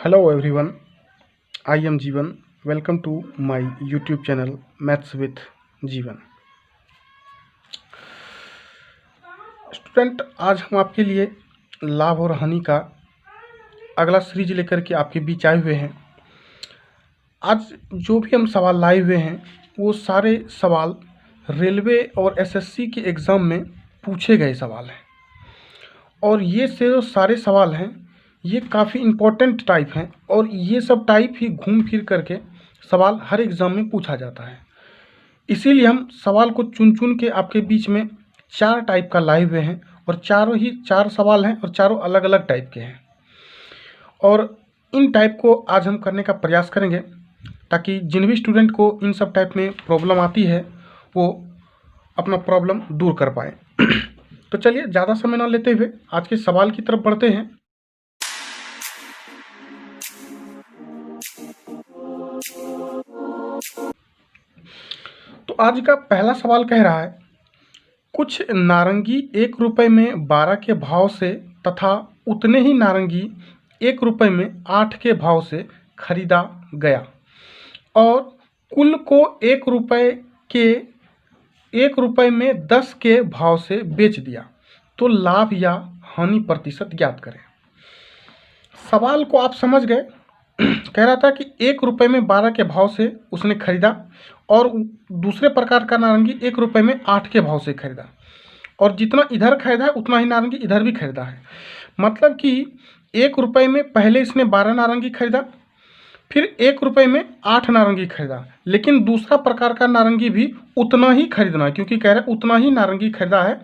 Hello everyone, I am Jeevan. Welcome to my YouTube channel Maths with जीवन। Student, आज हम आपके लिए लाभ और हानि का अगला सीरीज लेकर के आपके बीच आए हुए हैं। आज जो भी हम सवाल लाए हुए हैं वो सारे सवाल रेलवे और एसएससी के एग्ज़ाम में पूछे गए सवाल हैं, और ये से जो सारे सवाल हैं ये काफ़ी इम्पोर्टेंट टाइप हैं, और ये सब टाइप ही घूम फिर करके सवाल हर एग्ज़ाम में पूछा जाता है। इसीलिए हम सवाल को चुन चुन के आपके बीच में 4 टाइप का लाए हुए हैं, और चारों ही 4 सवाल हैं और चारों अलग अलग टाइप के हैं। और इन टाइप को आज हम करने का प्रयास करेंगे ताकि जिन भी स्टूडेंट को इन सब टाइप में प्रॉब्लम आती है वो अपना प्रॉब्लम दूर कर पाए। तो चलिए ज़्यादा समय ना लेते हुए आज के सवाल की तरफ बढ़ते हैं। तो आज का पहला सवाल कह रहा है, कुछ नारंगी 1 रुपये में 12 के भाव से तथा उतने ही नारंगी 1 रुपये में 8 के भाव से खरीदा गया, और कुल को 1 रुपये में 10 के भाव से बेच दिया, तो लाभ या हानि प्रतिशत ज्ञात करें। सवाल को आप समझ गए। कह रहा था कि 1 रुपये में 12 के भाव से उसने खरीदा, और दूसरे प्रकार का नारंगी 1 रुपये में 8 के भाव से खरीदा, और जितना इधर खरीदा है उतना ही नारंगी इधर भी खरीदा है। मतलब कि 1 रुपये में पहले इसने 12 नारंगी खरीदा, फिर 1 रुपये में 8 नारंगी खरीदा, लेकिन दूसरा प्रकार का नारंगी भी उतना ही खरीदना है, क्योंकि कह रहा है उतना ही नारंगी खरीदा है,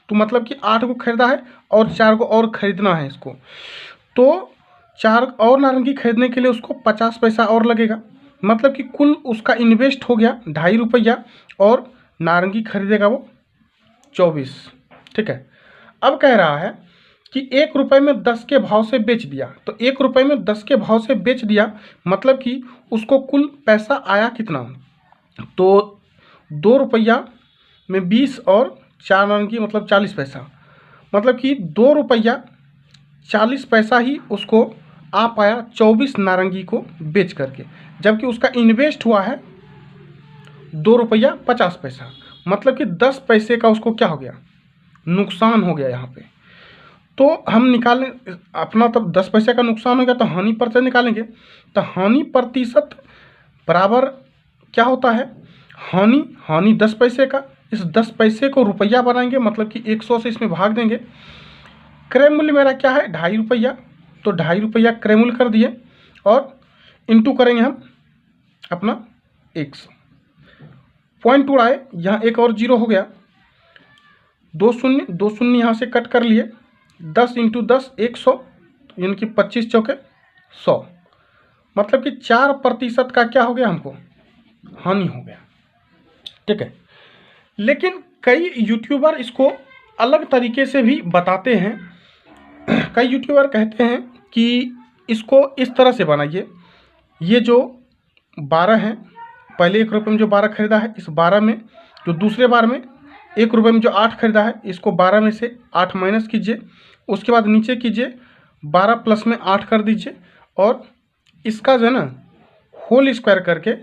तो मतलब कि 8 को खरीदा है और 4 को और खरीदना है इसको। तो 4 और नारंगी खरीदने के लिए उसको 50 पैसा और लगेगा, मतलब कि कुल उसका इन्वेस्ट हो गया 2.5 रुपया, और नारंगी खरीदेगा वो 24। ठीक है। अब कह रहा है कि 1 रुपये में 10 के भाव से बेच दिया, तो 1 रुपये में 10 के भाव से बेच दिया, मतलब कि उसको कुल पैसा आया कितना, तो 2 रुपया में 20 और 4 नारंगी मतलब 40 पैसा, मतलब कि 2 रुपया 40 पैसा ही उसको आ पाया 24 नारंगी को बेच करके, जबकि उसका इन्वेस्ट हुआ है 2 रुपया 50 पैसा, मतलब कि 10 पैसे का उसको क्या हो गया, नुकसान हो गया यहाँ पे। तो हम निकालें अपना, तब 10 पैसे का नुकसान हो गया तो हानि प्रतिशत निकालेंगे। तो हानि प्रतिशत बराबर क्या होता है, हानि 10 पैसे का, इस 10 पैसे को रुपया बनाएंगे, मतलब कि 100 से इसमें भाग देंगे। क्रय मूल्य मेरा क्या है 2.5 रुपया, तो 2.5 रुपया क्रय मूल्य कर दिए, और इंटू करेंगे हम अपना 100। पॉइंट उड़ाए, यहाँ एक और जीरो हो गया, 2 शून्य यहाँ से कट कर लिए, 10 × 10 100, यानी कि 25 चौके 100, मतलब कि 4% का क्या हो गया, हमको हानि हो गया। ठीक है। लेकिन कई यूट्यूबर इसको अलग तरीके से भी बताते हैं। कई यूट्यूबर कहते हैं कि इसको इस तरह से बनाइए, ये जो 12 हैं, पहले 1 रुपये में जो 12 खरीदा है, इस 12 में जो दूसरे बार में 1 रुपये में जो 8 खरीदा है, इसको 12 में से 8 माइनस कीजिए, उसके बाद नीचे कीजिए 12 प्लस में 8 कर दीजिए, और इसका जो है ना होल स्क्वायर करके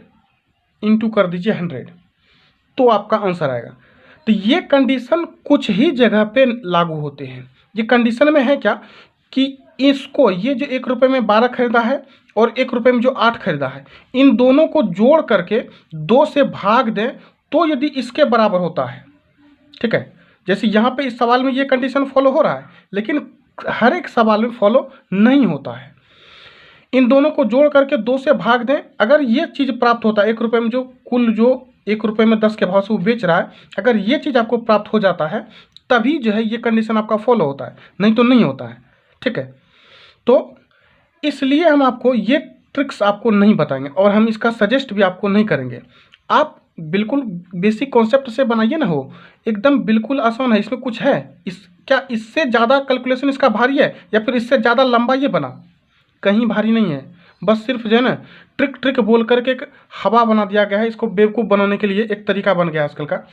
इंटू कर दीजिए 100, तो आपका आंसर आएगा। तो ये कंडीशन कुछ ही जगह पे लागू होते हैं। ये कंडीशन में है क्या कि इसको, ये जो 1 रुपये में 12 खरीदा है और 1 रुपये में जो 8 खरीदा है, इन दोनों को जोड़ करके 2 से भाग दें, तो यदि इसके बराबर होता है। ठीक है। जैसे यहाँ पे इस सवाल में ये कंडीशन फॉलो हो रहा है, लेकिन हर एक सवाल में फॉलो नहीं होता है। इन दोनों को जोड़ करके 2 से भाग दें, अगर ये चीज़ प्राप्त होता है 1 रुपये में जो कुल जो 1 रुपये में 10 के भाव से वो बेच रहा है, अगर ये चीज़ आपको प्राप्त हो जाता है तभी जो है ये कंडीशन आपका फॉलो होता है, नहीं तो नहीं होता है। ठीक है। तो इसलिए हम आपको ये ट्रिक्स आपको नहीं बताएंगे, और हम इसका सजेस्ट भी आपको नहीं करेंगे। आप बिल्कुल बेसिक कॉन्सेप्ट से बनाइए ना, हो एकदम बिल्कुल आसान है, इसमें कुछ है क्या इससे ज़्यादा कैलकुलेशन इसका भारी है, या फिर इससे ज़्यादा लंबा ये बना, कहीं भारी नहीं है। बस सिर्फ जो है ना ट्रिक बोल करके एक हवा बना दिया गया है, इसको बेवकूफ़ बनाने के लिए एक तरीका बन गया आजकल का।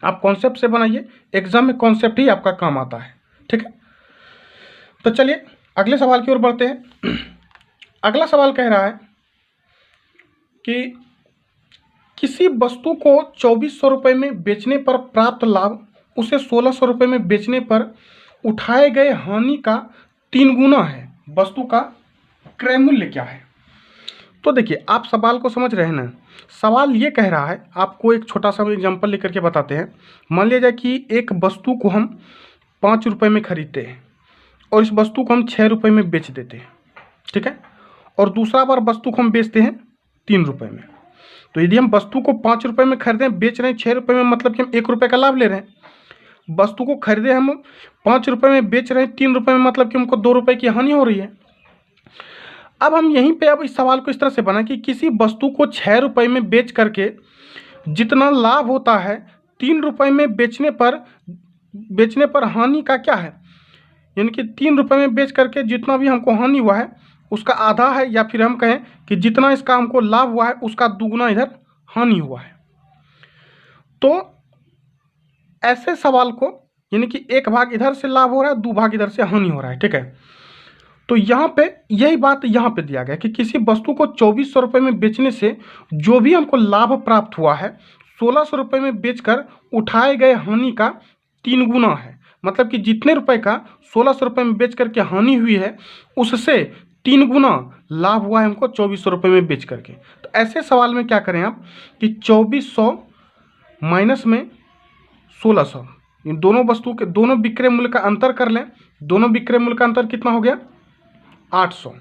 आप कॉन्सेप्ट से बनाइए, एग्जाम में कॉन्सेप्ट ही आपका काम आता है। ठीक है। तो चलिए अगले सवाल की ओर बढ़ते हैं। अगला सवाल कह रहा है कि किसी वस्तु को 2400 रुपये में बेचने पर प्राप्त लाभ उसे 1600 रुपये में बेचने पर उठाए गए हानि का 3 गुना है। वस्तु का क्रय मूल्य क्या है? तो देखिए, आप सवाल को समझ रहे हैं ना। सवाल ये कह रहा है, आपको एक छोटा सा एग्जांपल लेकर के बताते हैं। मान लिया जाए कि एक वस्तु को हम 5 रुपये में खरीदते हैं और इस वस्तु को हम 6 रुपये में बेच देते हैं, ठीक है। और दूसरा बार वस्तु को हम बेचते हैं 3 रुपये में। तो यदि हम वस्तु को 5 रुपये में खरीदें, बेच रहे हैं 6 रुपये में, मतलब कि हम 1 रुपये का लाभ ले रहे हैं। वस्तु को खरीदे हम 5 रुपये में, बेच रहे हैं 3 रुपये में, मतलब कि हमको 2 रुपये की हानि हो रही है। अब हम यहीं पे अब इस सवाल को इस तरह से बना कि किसी वस्तु को 6 रुपये में बेच करके जितना लाभ होता है 3 रुपये में बेचने पर हानि का क्या है। यानी कि 3 रुपये में बेच करके जितना भी हमको हानि हुआ है उसका आधा है, या फिर हम कहें कि जितना इसका हमको लाभ हुआ है उसका दुगुना इधर हानि हुआ है। तो ऐसे सवाल को, यानी कि 1 भाग इधर से लाभ हो रहा है, 2 भाग इधर से हानि हो रहा है, ठीक है। तो यहाँ पे यही बात यहाँ पे दिया गया कि किसी वस्तु को 2400 रुपये में बेचने से जो भी हमको लाभ प्राप्त हुआ है 1600 रुपये में बेचकर उठाए गए हानि का 3 गुना है। मतलब कि जितने रुपए का 1600 रुपये में बेच करके हानि हुई है उससे 3 गुना लाभ हुआ है हमको 2400 रुपये में बेच करके। तो ऐसे सवाल में क्या करें आप कि 2400 माइनस में 1600, इन दोनों वस्तु के दोनों विक्रय मूल्य का अंतर कर लें। दोनों विक्रय मूल्य का अंतर कितना हो गया? 800।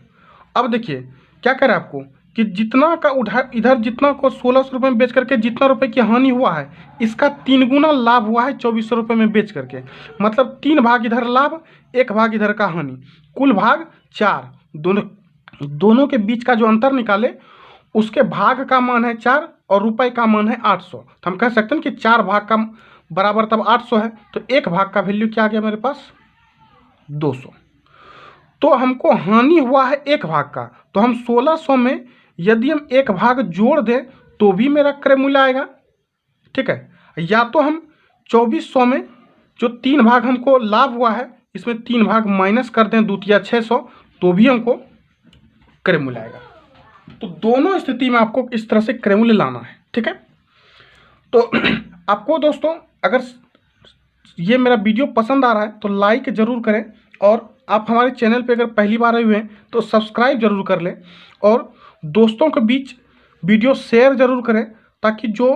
अब देखिए क्या करें आपको कि जितना का उधार इधर जितना को 1600 रुपये में बेच करके जितना रुपए की हानि हुआ है इसका 3 गुना लाभ हुआ है 2400 रुपये में बेच करके। मतलब 3 भाग इधर लाभ, 1 भाग इधर का हानि, कुल भाग 4। दोनों के बीच का जो अंतर निकाले उसके भाग का मान है 4 और रुपए का मान है 800। तो हम कह सकते हैं कि 4 भाग का बराबर तब 800 है। तो 1 भाग का वैल्यू क्या आ गया मेरे पास? 200। तो हमको हानि हुआ है 1 भाग का, तो हम 1600 में यदि हम 1 भाग जोड़ दें तो भी मेरा क्रय मूल्य आएगा, ठीक है। या तो हम 2400 में जो 3 भाग हमको लाभ हुआ है इसमें 3 भाग माइनस कर दें, दूतिया 600, तो भी हमको क्रय मूल्य आएगा। तो दोनों स्थिति में आपको इस तरह से क्रय मूल्य लाना है, ठीक है। तो आपको दोस्तों अगर ये मेरा वीडियो पसंद आ रहा है तो लाइक जरूर करें, और आप हमारे चैनल पे अगर पहली बार आए हुए हैं तो सब्सक्राइब जरूर कर लें, और दोस्तों के बीच वीडियो शेयर जरूर करें ताकि जो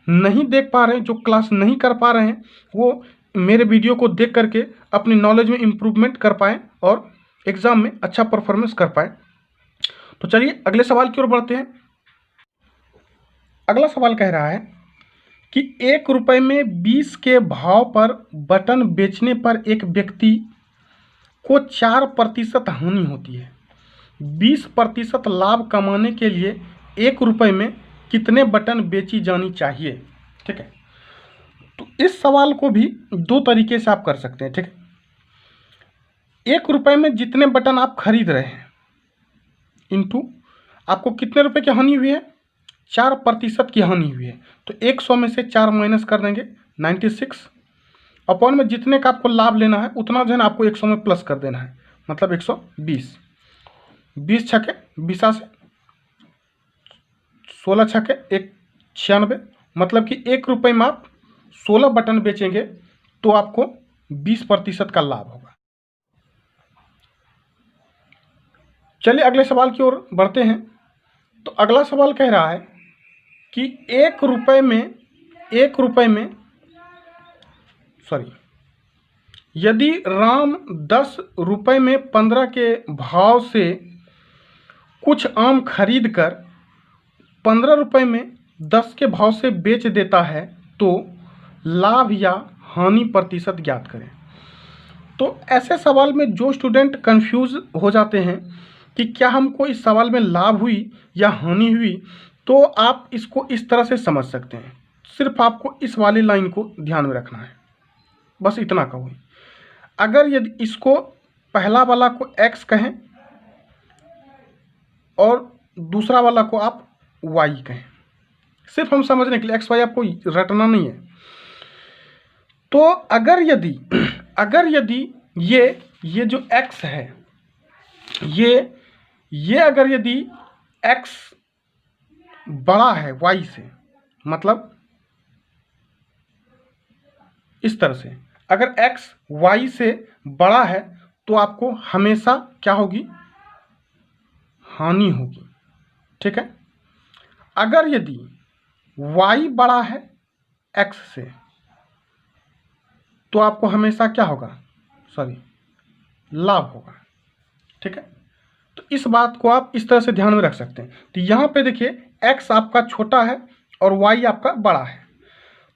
नहीं देख पा रहे हैं, जो क्लास नहीं कर पा रहे हैं, वो मेरे वीडियो को देख करके अपनी नॉलेज में इम्प्रूवमेंट कर पाएँ और एग्ज़ाम में अच्छा परफॉर्मेंस कर पाएँ। तो चलिए अगले सवाल की ओर बढ़ते हैं। अगला सवाल कह रहा है कि 1 रुपये में 20 के भाव पर बटन बेचने पर एक व्यक्ति को 4% हानि होती है। 20% लाभ कमाने के लिए 1 रुपये में कितने बटन बेची जानी चाहिए, ठीक है। तो इस सवाल को भी 2 तरीके से आप कर सकते हैं, ठीक है। 1 रुपये में जितने बटन आप खरीद रहे हैं इंटू आपको कितने रुपए की हानि हुई है? 4% की हानि हुई है। तो 100 में से 4 माइनस कर देंगे 96, अपॉन में जितने का आपको लाभ लेना है उतना जो है ना आपको 100 में प्लस कर देना है, मतलब 120। 20 छके 20 से 16 छके 96, मतलब कि 1 रुपये में आप 16 बटन बेचेंगे तो आपको 20% का लाभ होगा। चलिए अगले सवाल की ओर बढ़ते हैं। तो अगला सवाल कह रहा है कि 1 रुपये में यदि राम 10 रुपये में 15 के भाव से कुछ आम खरीद कर 15 रुपये में 10 के भाव से बेच देता है तो लाभ या हानि प्रतिशत ज्ञात करें। तो ऐसे सवाल में जो स्टूडेंट कंफ्यूज हो जाते हैं कि क्या हमको इस सवाल में लाभ हुई या हानि हुई, तो आप इसको इस तरह से समझ सकते हैं। सिर्फ आपको इस वाली लाइन को ध्यान में रखना है, बस इतना कहूँ। अगर यदि इसको पहला वाला को x कहें और दूसरा वाला को आप y कहें, सिर्फ हम समझने के लिए, x y आपको रटना नहीं है। तो अगर यदि ये जो x है, ये ये अगर यदि x बड़ा है y से, मतलब इस तरह से, अगर x y से बड़ा है तो आपको हमेशा क्या होगी, हानि होगी। ठीक है। अगर यदि y बड़ा है x से तो आपको हमेशा क्या होगा, लाभ होगा। ठीक है। तो इस बात को आप इस तरह से ध्यान में रख सकते हैं। तो यहाँ पे देखिए x आपका छोटा है और y आपका बड़ा है,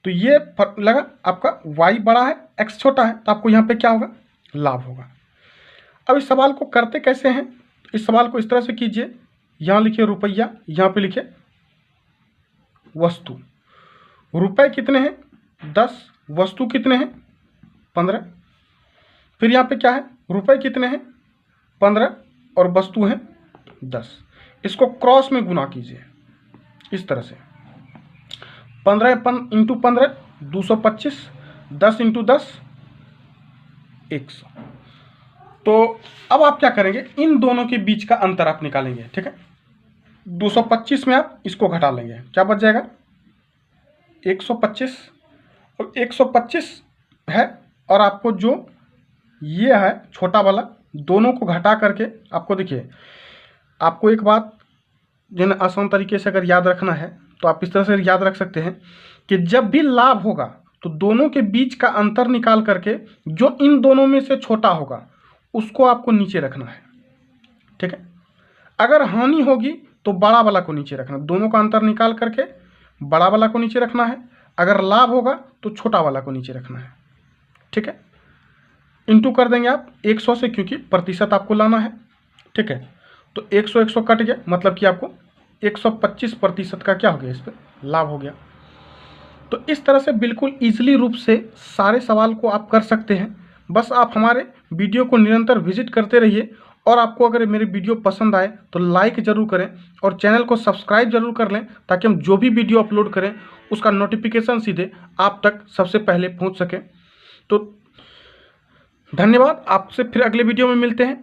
तो ये लगा आपका y बड़ा है x छोटा है, तो आपको यहाँ पे क्या होगा, लाभ होगा। अब इस सवाल को करते कैसे हैं, इस सवाल को इस तरह से कीजिए, यहाँ लिखिए रुपया, यहाँ पे लिखिए वस्तु। रुपए कितने हैं, 10, वस्तु कितने हैं, 15। फिर यहाँ पे क्या है, रुपए कितने हैं, 15 और वस्तु हैं 10। इसको क्रॉस में गुना कीजिए इस तरह से, 15 इंटू 15 225, 10 इंटू 10 100। तो अब आप क्या करेंगे, इन दोनों के बीच का अंतर आप निकालेंगे। ठीक है। 225 में आप इसको घटा लेंगे, क्या बच जाएगा, 125। और 125 है, और आपको जो ये है छोटा वाला, दोनों को घटा करके आपको देखिए, आपको एक बात जो है आसान तरीके से अगर याद रखना है तो आप इस तरह से याद रख सकते हैं कि जब भी लाभ होगा तो दोनों के बीच का अंतर निकाल करके जो इन दोनों में से छोटा होगा उसको आपको नीचे रखना है। ठीक है। अगर हानि होगी तो बड़ा वाला को नीचे रखना, दोनों का अंतर निकाल करके बड़ा वाला को नीचे रखना है। अगर लाभ होगा तो छोटा वाला को नीचे रखना है। ठीक है। इंटू कर देंगे आप 100 से, क्योंकि प्रतिशत आपको लाना है। ठीक है। तो 100 कट गया, मतलब कि आपको 125% का क्या हो गया, इस पर लाभ हो गया। तो इस तरह से बिल्कुल ईजिली रूप से सारे सवाल को आप कर सकते हैं। बस आप हमारे वीडियो को निरंतर विजिट करते रहिए, और आपको अगर मेरी वीडियो पसंद आए तो लाइक ज़रूर करें और चैनल को सब्सक्राइब ज़रूर कर लें, ताकि हम जो भी वीडियो अपलोड करें उसका नोटिफिकेशन सीधे आप तक सबसे पहले पहुंच सके। तो धन्यवाद, आपसे फिर अगले वीडियो में मिलते हैं।